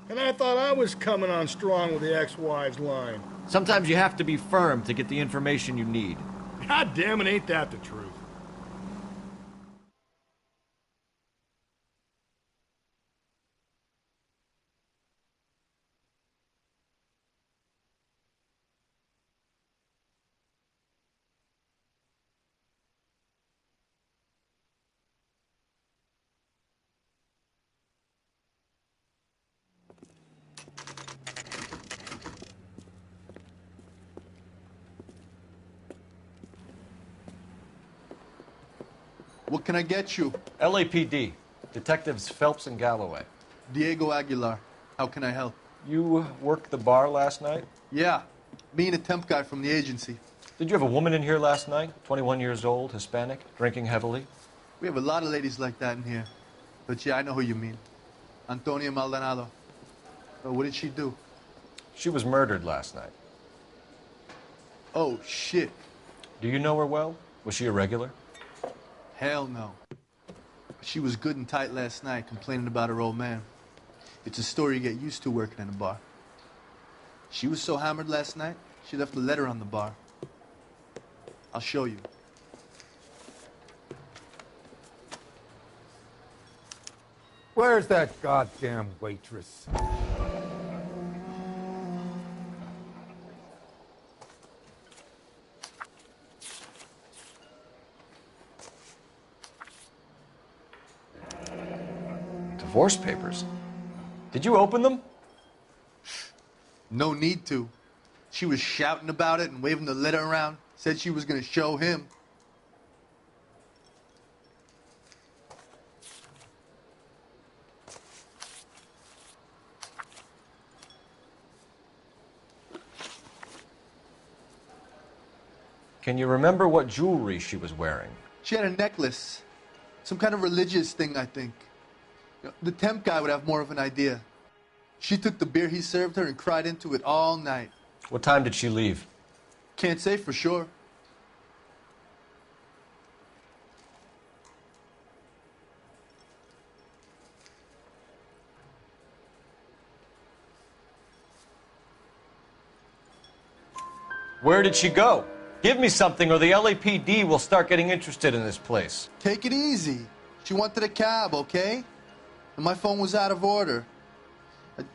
And I thought I was coming on strong with the ex-wives line. Sometimes you have to be firm to get the information you need. God damn it, ain't that the truth? What can I get you? LAPD. Detectives Phelps and Galloway. Diego Aguilar. How can I help? You worked the bar last night? Yeah. Me and a temp guy from the agency. Did you have a woman in here last night? 21 years old, Hispanic, drinking heavily? We have a lot of ladies like that in here. But yeah, I know who you mean. Antonia Maldonado. What did she do? She was murdered last night. Oh, shit. Do you know her well? Was she a regular? Hell no. She was good and tight last night, complaining about her old man. It's a story you get used to working in a bar. She was so hammered last night, she left a letter on the bar. I'll show you. Where's that goddamn waitress? Divorce papers. Did you open them? No need to. She was shouting about it and waving the letter around. Said she was going to show him. Can you remember what jewelry she was wearing? She had a necklace. Some kind of religious thing, I think. The temp guy would have more of an idea. She took the beer he served her and cried into it all night. What time did she leave? Can't say for sure. Where did she go? Give me something or the LAPD will start getting interested in this place. Take it easy. She wanted a cab, okay? And my phone was out of order.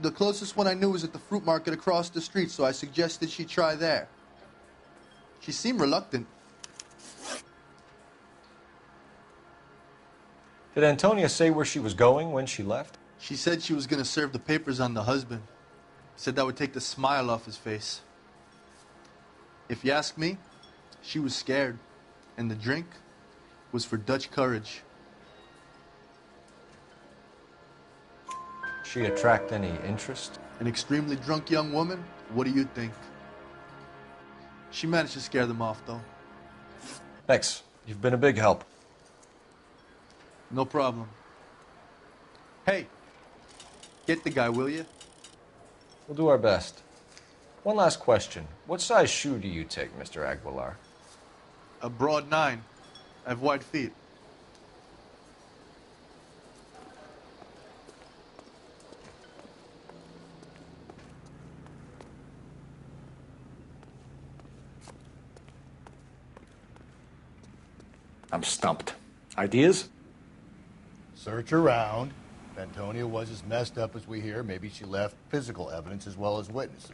The closest one I knew was at the fruit market across the street, so I suggested she try there. She seemed reluctant. Did Antonia say where she was going when she left? She said she was going to serve the papers on the husband. Said that would take the smile off his face. If you ask me, she was scared. And the drink was for Dutch courage. She attract any interest? An extremely drunk young woman? What do you think? She managed to scare them off, though. Thanks. You've been a big help. No problem. Hey, get the guy, will you? We'll do our best. One last question. What size shoe do you take, Mr. Aguilar? A broad 9. I have wide feet. I'm stumped. Ideas? Search around. If Antonia was as messed up as we hear, maybe she left physical evidence as well as witnesses.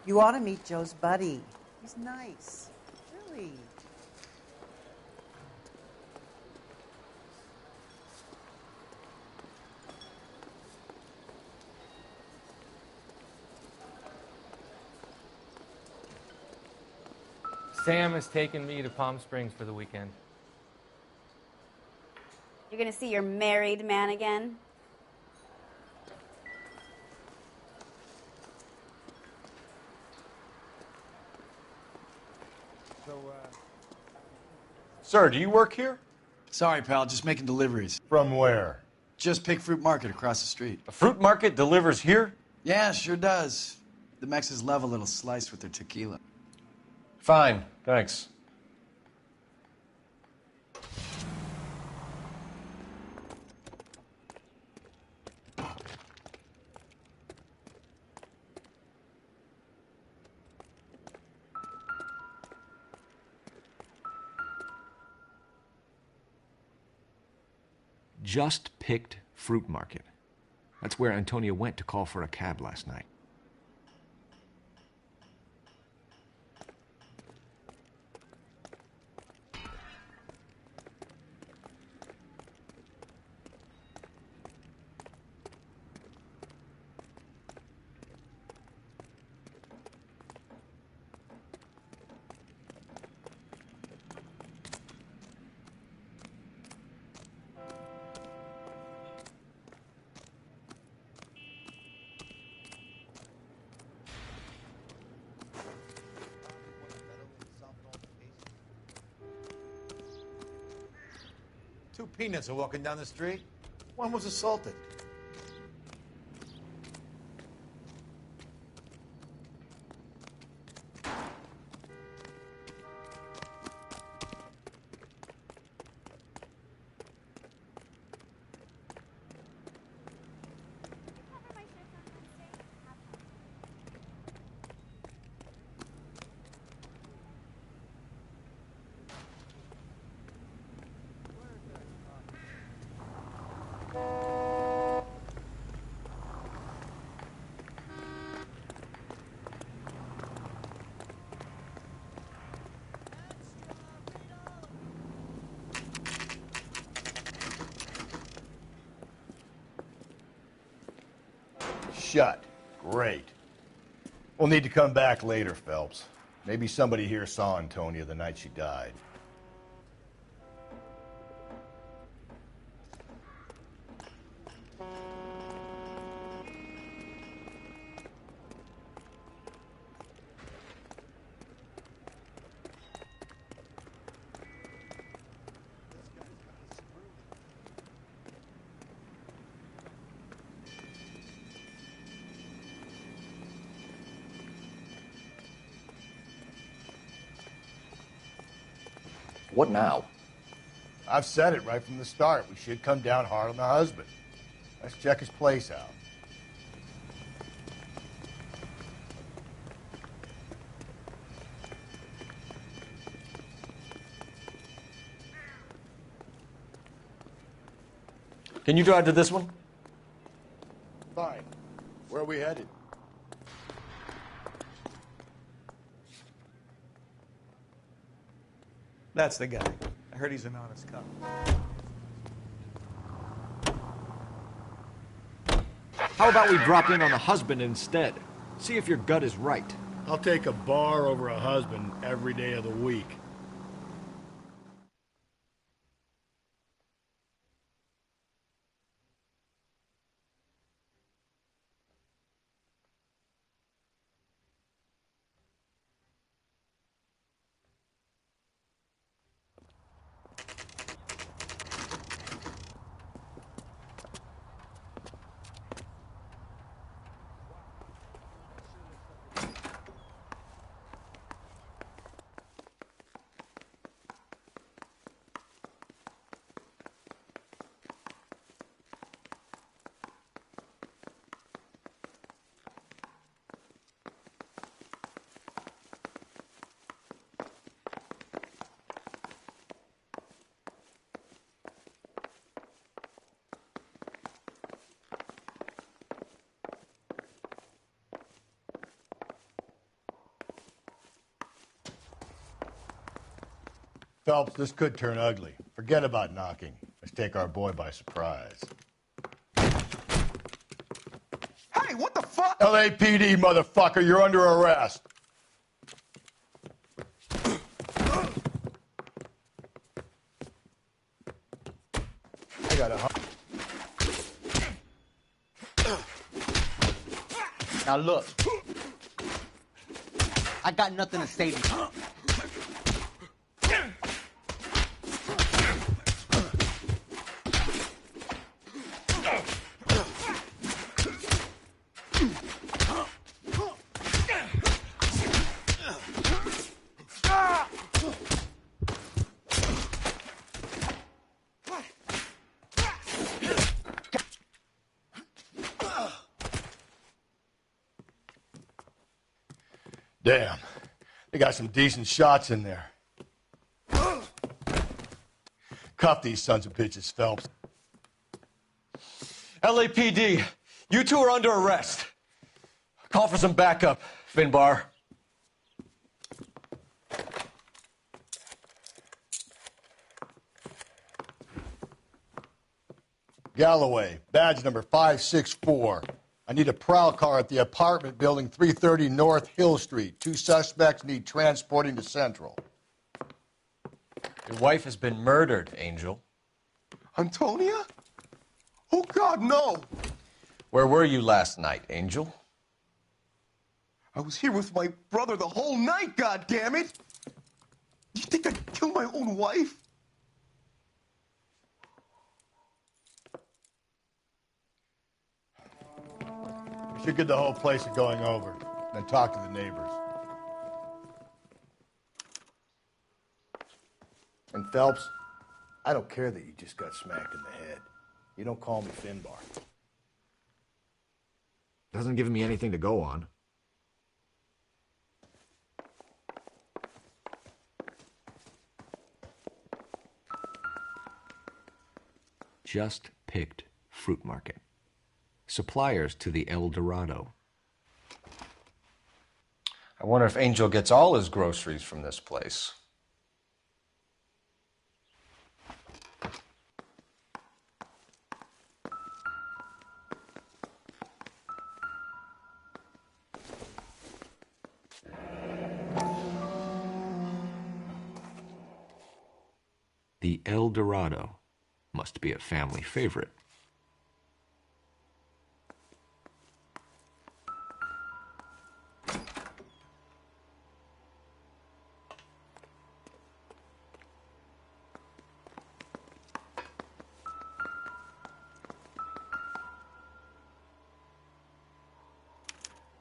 You ought to meet Joe's buddy. He's nice. Really. Sam has taken me to Palm Springs for the weekend. You're gonna see your married man again? Sir, do you work here? Sorry, pal, just making deliveries. From where? Just Pick Fruit Market across the street. A fruit market delivers here? Yeah, sure does. The Mexes love a little slice with their tequila. Fine, thanks. just picked Fruit Market. That's where Antonia went to call for a cab last night. Two peanuts are walking down the street. One was assaulted. Shut. Great. We'll need to come back later, Phelps. Maybe somebody here saw Antonia the night she died. What now? I've said it right from the start. We should come down hard on the husband. Let's check his place out. Can you drive to this one? Fine. Where are we headed? That's the guy. I heard he's an honest cop. How about we drop in on the husband instead? See if your gut is right. I'll take a bar over a husband every day of the week. Phelps, this could turn ugly. Forget about knocking. Let's take our boy by surprise. Hey, what the fuck? LAPD, motherfucker, you're under arrest. I got a... Now look, I got nothing to say to you. Damn. They got some decent shots in there. Cuff these sons of bitches, Phelps. LAPD, you two are under arrest. Call for some backup, Finbar. Galloway, badge number 564. I need a prowl car at the apartment building 330 North Hill Street. 2 suspects need transporting to Central. Your wife has been murdered, Angel. Antonia? Oh, God, no! Where were you last night, Angel? I was here with my brother the whole night, goddammit! You think I'd kill my own wife? We should get the whole place a going over, then talk to the neighbors. And Phelps, I don't care that you just got smacked in the head. You don't call me Finbar. Doesn't give me anything to go on. Just picked fruit market. Suppliers to the El Dorado. I wonder if Angel gets all his groceries from this place. The El Dorado must be a family favorite.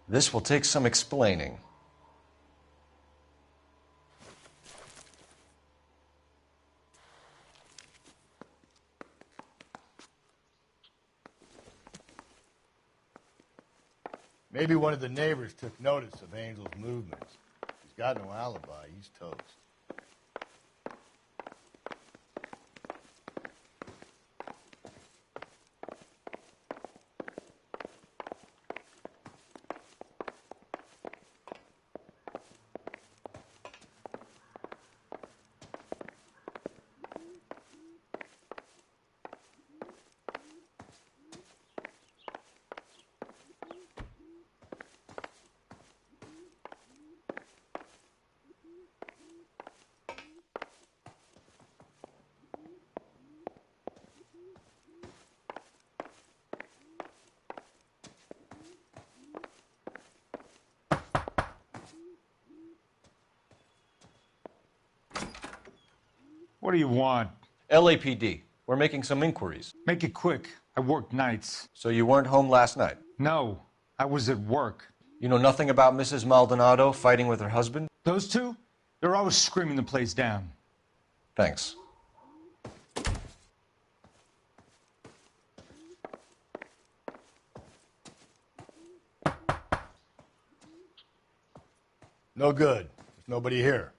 This will take some explaining. Maybe one of the neighbors took notice of Angel's movements. He's got no alibi. He's toast. What do you want? LAPD, we're making some inquiries. Make it quick. I work nights. So you weren't home last night? No, I was at work. You know nothing about Mrs. Maldonado fighting with her husband? Those two? They're always screaming the place down. Thanks. No good. There's nobody here.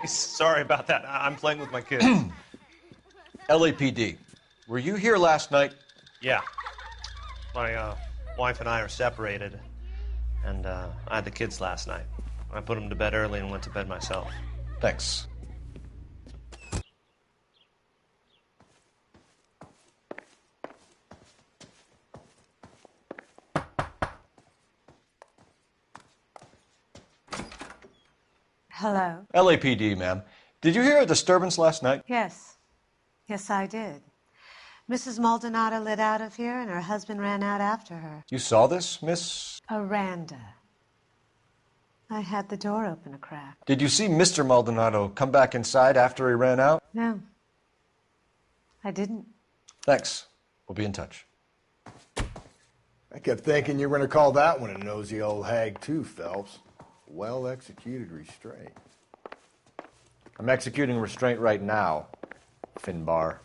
Sorry about that. I'm playing with my kids. LAPD, were you here last night? Yeah. My wife and I are separated, and I had the kids last night. I put them to bed early and went to bed myself. Thanks. Hello? LAPD, ma'am. Did you hear a disturbance last night? Yes. Yes, I did. Mrs. Maldonado lit out of here, and her husband ran out after her. You saw this, Miss? Aranda. I had the door open a crack. Did you see Mr. Maldonado come back inside after he ran out? No. I didn't. Thanks. We'll be in touch. I kept thinking you were going to call that one a nosy old hag too, Phelps. Well-executed restraint. I'm executing restraint right now, Finbar.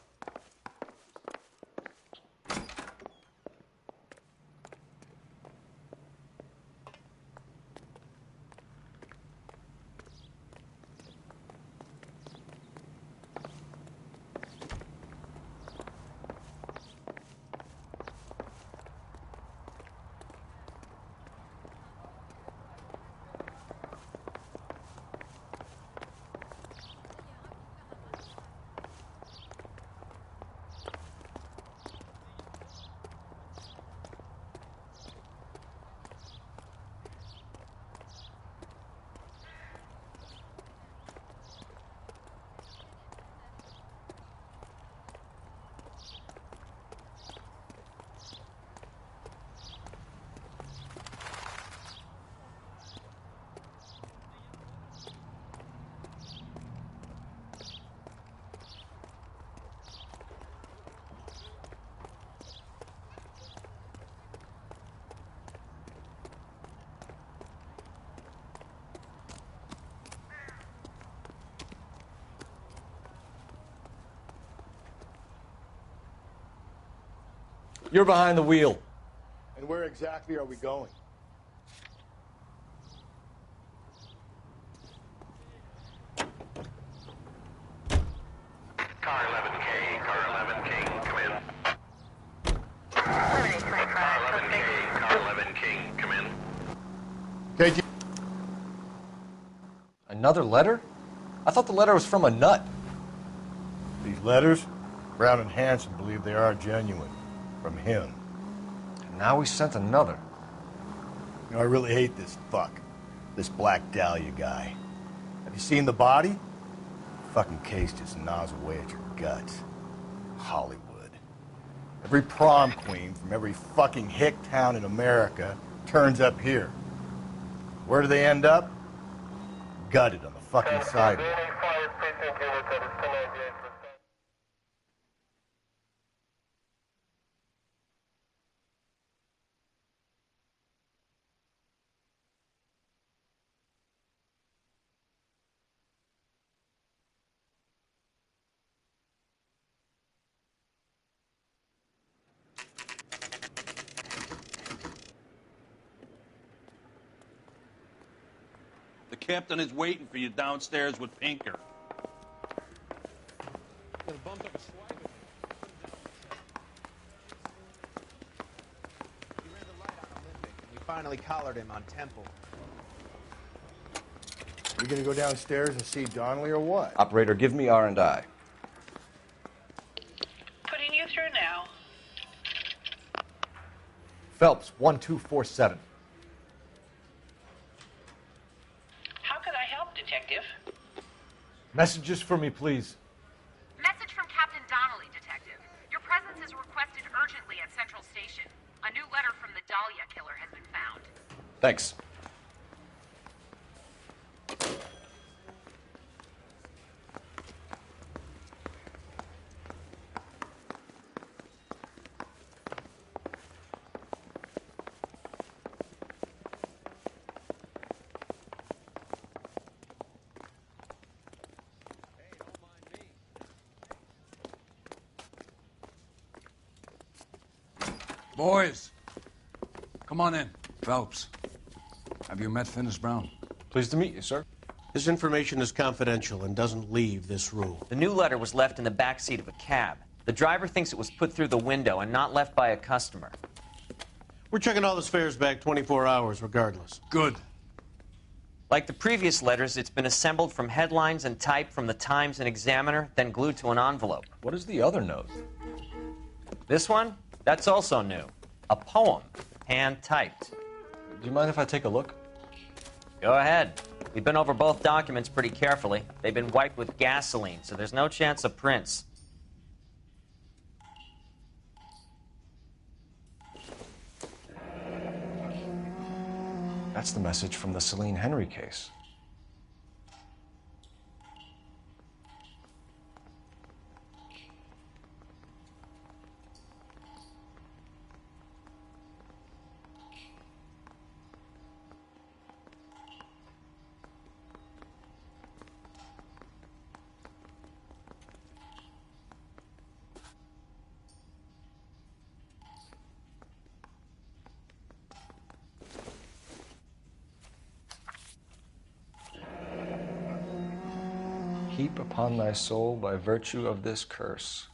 You're behind the wheel. And where exactly are we going? Car 11K, car 11K, come in. Car 11K, come in. KG. Another letter? I thought the letter was from a nut. These letters, Brown and Hanson believe they are genuine. From him. And now we sent another. You know, I really hate this fuck. This Black Dahlia guy. Have you seen the body? Fucking case just gnaws away at your guts. Hollywood. Every prom queen from every fucking hick town in America turns up here. Where do they end up? Gutted on the fucking sidewalk. The captain is waiting for you downstairs with Pinker. We finally collared him on Temple. You gonna go downstairs and see Donnelly or what? Operator, give me R&I. Putting you through now. Phelps, 1247. How could I help, Detective? Messages for me, please. Message from Captain Donnelly, Detective. Your presence is requested urgently at Central Station. A new letter from the Dahlia killer has been found. Thanks. Boys, come on in. Phelps, have you met Finis Brown? Pleased to meet you, sir. This information is confidential and doesn't leave this room. The new letter was left in the back seat of a cab. The driver thinks it was put through the window and not left by a customer. We're checking all this fares back 24 hours regardless. Good. Like the previous letters, it's been assembled from headlines and typed from the Times and Examiner, then glued to an envelope. What is the other note? This one? That's also new. A poem, hand-typed. Do you mind if I take a look? Go ahead. We've been over both documents pretty carefully. They've been wiped with gasoline, so there's no chance of prints. That's the message from the Celine Henry case. Heap upon thy soul by virtue of this curse.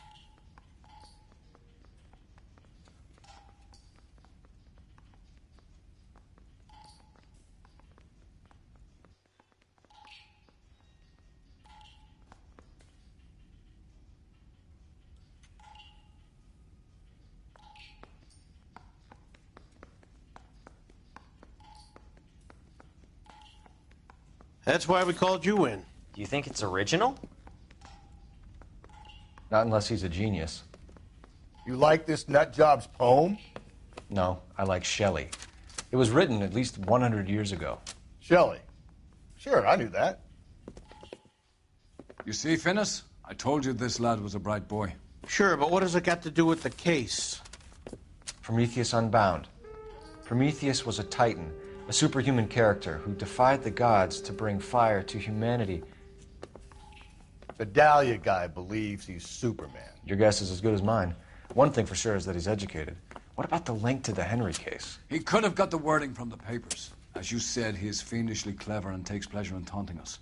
That's why we called you in. Do you think it's original? Not unless he's a genius. You like this nutjob's poem? No, I like Shelley. It was written at least 100 years ago. Shelley? Sure, I knew that. You see, Finis? I told you this lad was a bright boy. Sure, but what has it got to do with the case? Prometheus Unbound. Prometheus was a titan, a superhuman character who defied the gods to bring fire to humanity. The Dahlia guy believes he's Superman. Your guess is as good as mine. One thing for sure is that he's educated. What about the link to the Henry case? He could have got the wording from the papers. As you said, he is fiendishly clever and takes pleasure in taunting us.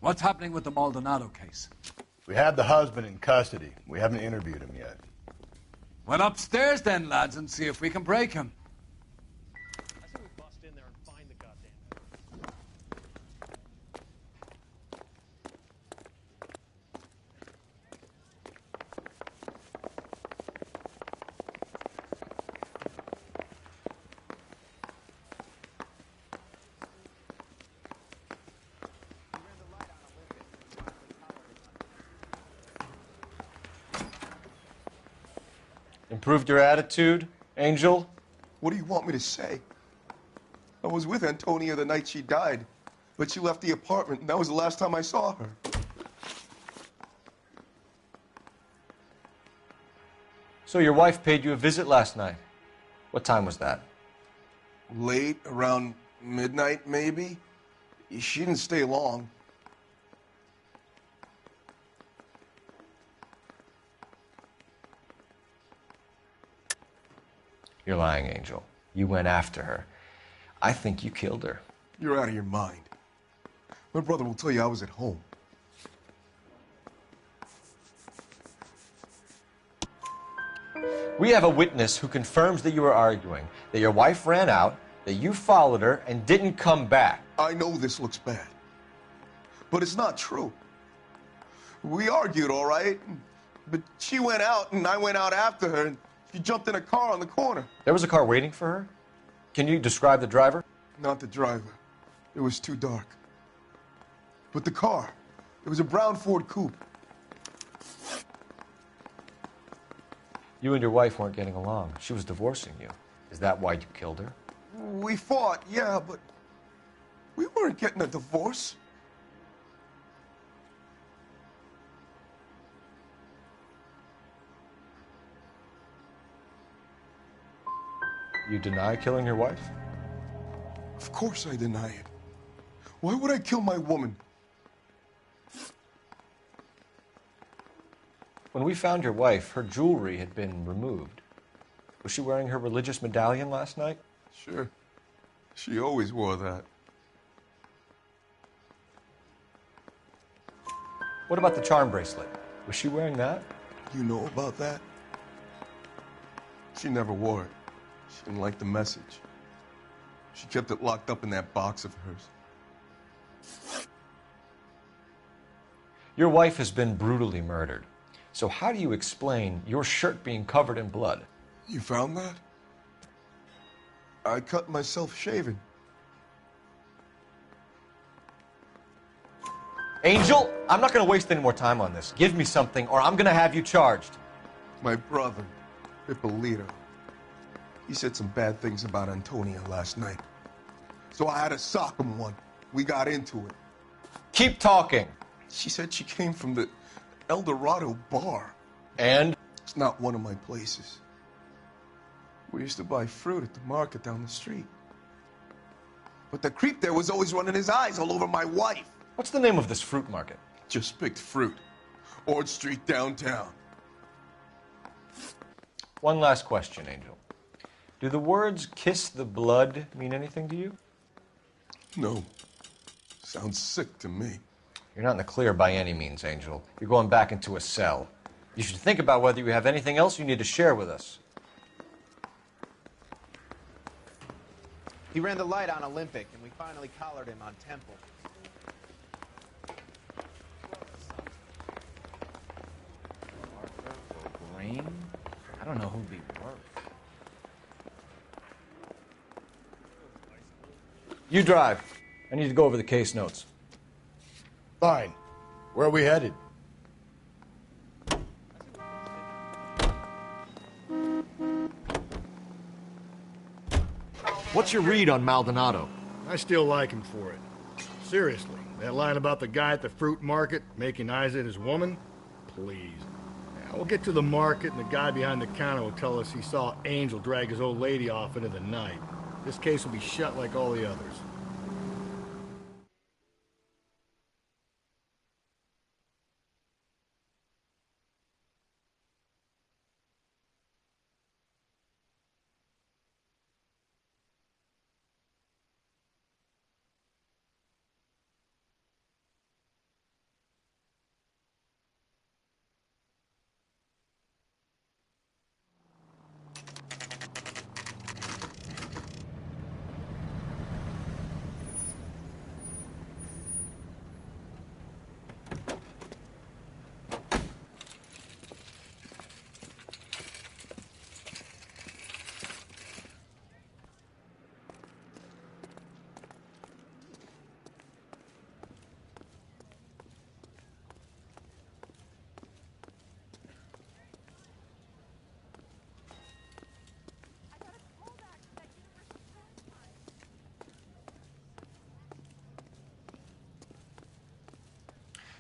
What's happening with the Maldonado case? We have the husband in custody. We haven't interviewed him yet. Well, upstairs then, lads, and see if we can break him. Improved your attitude, Angel? What do you want me to say? I was with Antonia the night she died, but she left the apartment, and that was the last time I saw her. So your wife paid you a visit last night. What time was that? Late, around midnight, maybe? She didn't stay long. You're lying, Angel. You went after her. I think you killed her. You're out of your mind. My brother will tell you I was at home. We have a witness who confirms that you were arguing, that your wife ran out, that you followed her and didn't come back. I know this looks bad, but it's not true. We argued, all right, but she went out and I went out after her, and she jumped in a car on the corner. There was a car waiting for her? Can you describe the driver? Not the driver. It was too dark. But the car, it was a brown Ford Coupe. You and your wife weren't getting along. She was divorcing you. Is that why you killed her? We fought, yeah, but we weren't getting a divorce. You deny killing your wife? Of course I deny it. Why would I kill my woman? When we found your wife, her jewelry had been removed. Was she wearing her religious medallion last night? Sure. She always wore that. What about the charm bracelet? Was she wearing that? You know about that? She never wore it. She didn't like the message. She kept it locked up in that box of hers. Your wife has been brutally murdered. So how do you explain your shirt being covered in blood? You found that? I cut myself shaving. Angel, I'm not going to waste any more time on this. Give me something or I'm going to have you charged. My brother, Ippolito, he said some bad things about Antonia last night. So I had to sock him one. We got into it. Keep talking. She said she came from the El Dorado bar. And? It's not one of my places. We used to buy fruit at the market down the street. But the creep there was always running his eyes all over my wife. What's the name of this fruit market? Just picked fruit. Ord Street downtown. One last question, Angel. Do the words kiss the blood mean anything to you? No. Sounds sick to me. You're not in the clear by any means, Angel. You're going back into a cell. You should think about whether you have anything else you need to share with us. He ran the light on Olympic, and we finally collared him on Temple. Green? I don't know who'd be worse. You drive. I need to go over the case notes. Fine. Where are we headed? What's your read on Maldonado? I still like him for it. Seriously, that line about the guy at the fruit market making eyes at his woman? Please. Now, we'll get to the market and the guy behind the counter will tell us he saw Angel drag his old lady off into the night. This case will be shut like all the others.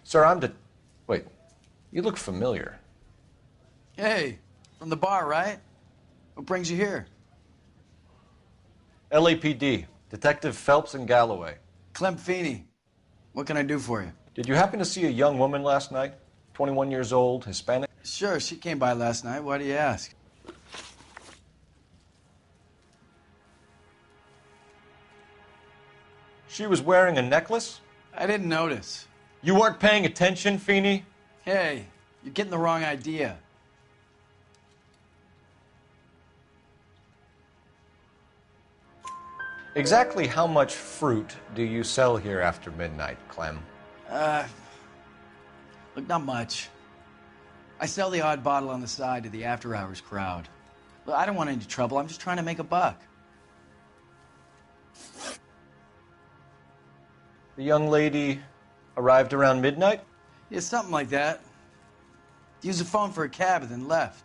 Sir, Wait, you look familiar. Hey, from the bar, right? What brings you here? LAPD, Detective Phelps and Galloway. Clem Feeney. What can I do for you? Did you happen to see a young woman last night? 21 years old, Hispanic? Sure, she came by last night. Why do you ask? She was wearing a necklace? I didn't notice. You weren't paying attention, Feeney? Hey, you're getting the wrong idea. Exactly how much fruit do you sell here after midnight, Clem? Look, not much. I sell the odd bottle on the side to the after-hours crowd. Look, I don't want any trouble. I'm just trying to make a buck. The young lady arrived around midnight? Yeah, something like that. Used the phone for a cab and then left.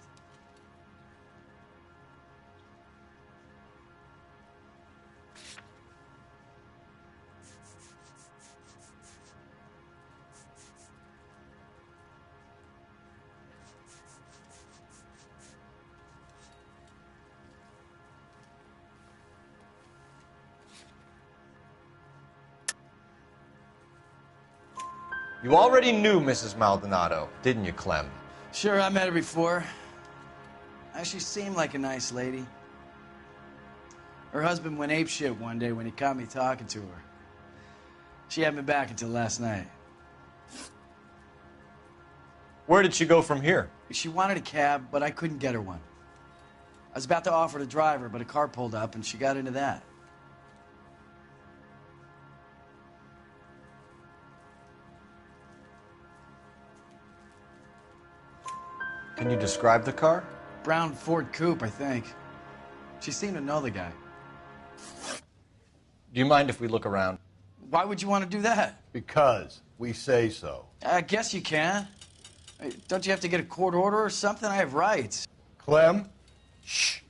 You already knew Mrs. Maldonado, didn't you, Clem? Sure, I met her before. She seemed like a nice lady. Her husband went apeshit one day when he caught me talking to her. She had me back until last night. Where did she go from here? She wanted a cab, but I couldn't get her one. I was about to offer to drive her, but a car pulled up and she got into that. Can you describe the car? Brown Ford Coupe, I think. She seemed to know the guy. Do you mind if we look around? Why would you want to do that? Because we say so. I guess you can. Hey, don't you have to get a court order or something? I have rights. Clem? Shh.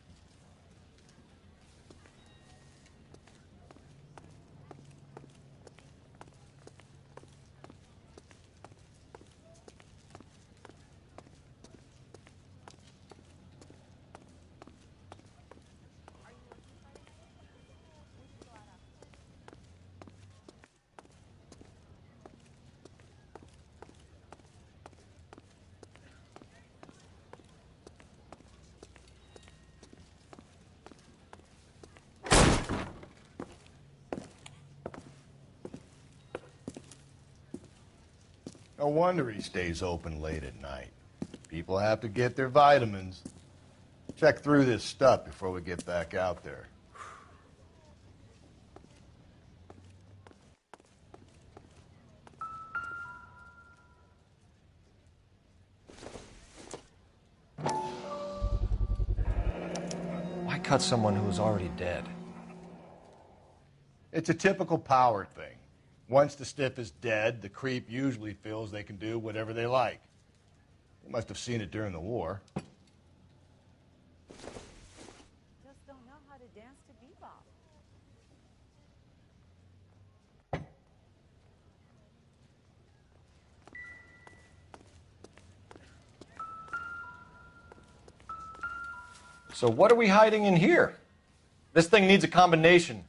No wonder he stays open late at night. People have to get their vitamins. Check through this stuff before we get back out there. Why cut someone who was already dead? It's a typical power thing. Once the stiff is dead, the creep usually feels they can do whatever they like. They must have seen it during the war. Just don't know how to dance to bebop. So what are we hiding in here? This thing needs a combination.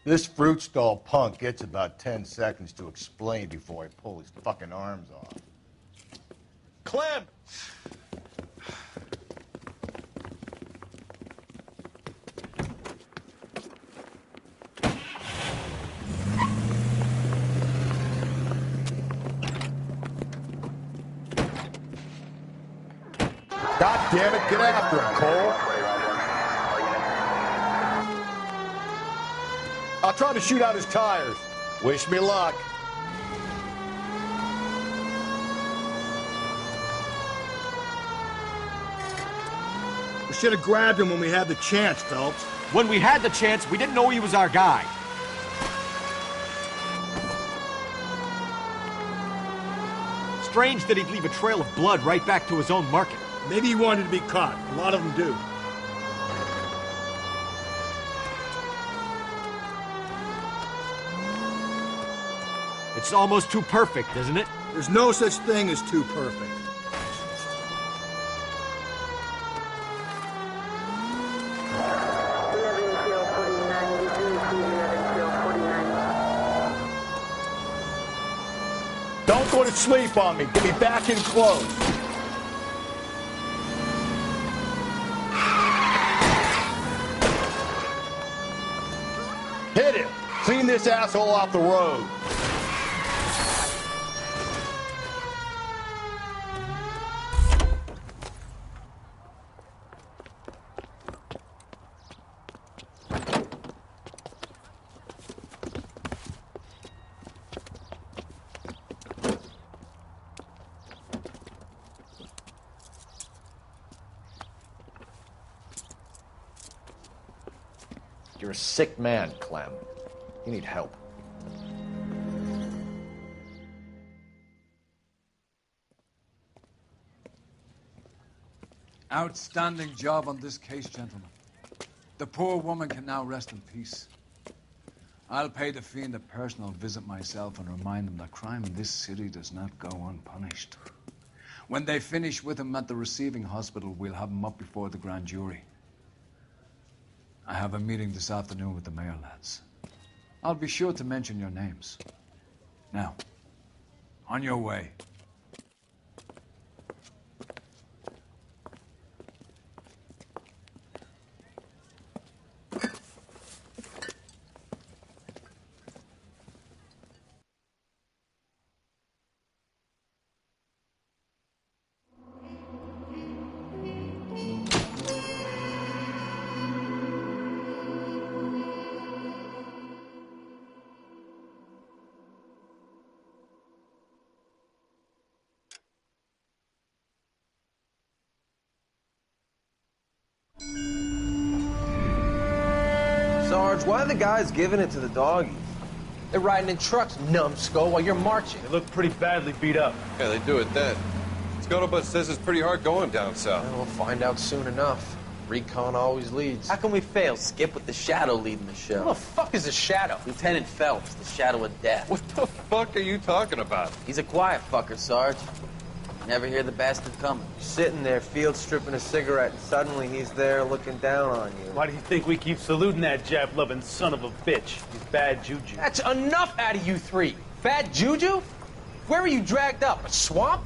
This fruit stall punk gets about 10 seconds to explain before I pull his fucking arms off. Clem! God damn it, get after him, Cole. I'll try to shoot out his tires. Wish me luck. We should have grabbed him when we had the chance, Phelps. When we had the chance, we didn't know he was our guy. Strange that he'd leave a trail of blood right back to his own market. Maybe he wanted to be caught. A lot of them do. It's almost too perfect, isn't it? There's no such thing as too perfect. Don't go to sleep on me. Get me back in close. Hit him. Clean this asshole off the road. You're a sick man, Clem. You need help. Outstanding job on this case, gentlemen. The poor woman can now rest in peace. I'll pay the fiend a personal visit myself and remind him that crime in this city does not go unpunished. When they finish with him at the receiving hospital, we'll have him up before the grand jury. I have a meeting this afternoon with the mayor, lads. I'll be sure to mention your names. Now, on your way. Sarge, why are the guys giving it to the doggies? They're riding in trucks, numbskull, while you're marching. They look pretty badly beat up. Yeah, they do it then. Scuttlebutt says it's pretty hard going down south. We'll find out soon enough. Recon always leads. How can we fail, Skip, with the Shadow leading the show? Who the fuck is the Shadow? Lieutenant Phelps, the Shadow of Death. What the fuck are you talking about? He's a quiet fucker, Sarge. Never hear the bastard coming. Sitting there, field stripping a cigarette, and suddenly he's there looking down on you. Why do you think we keep saluting that Jap-loving son of a bitch? He's bad juju. That's enough out of you three. Bad juju? Where were you dragged up? A swamp?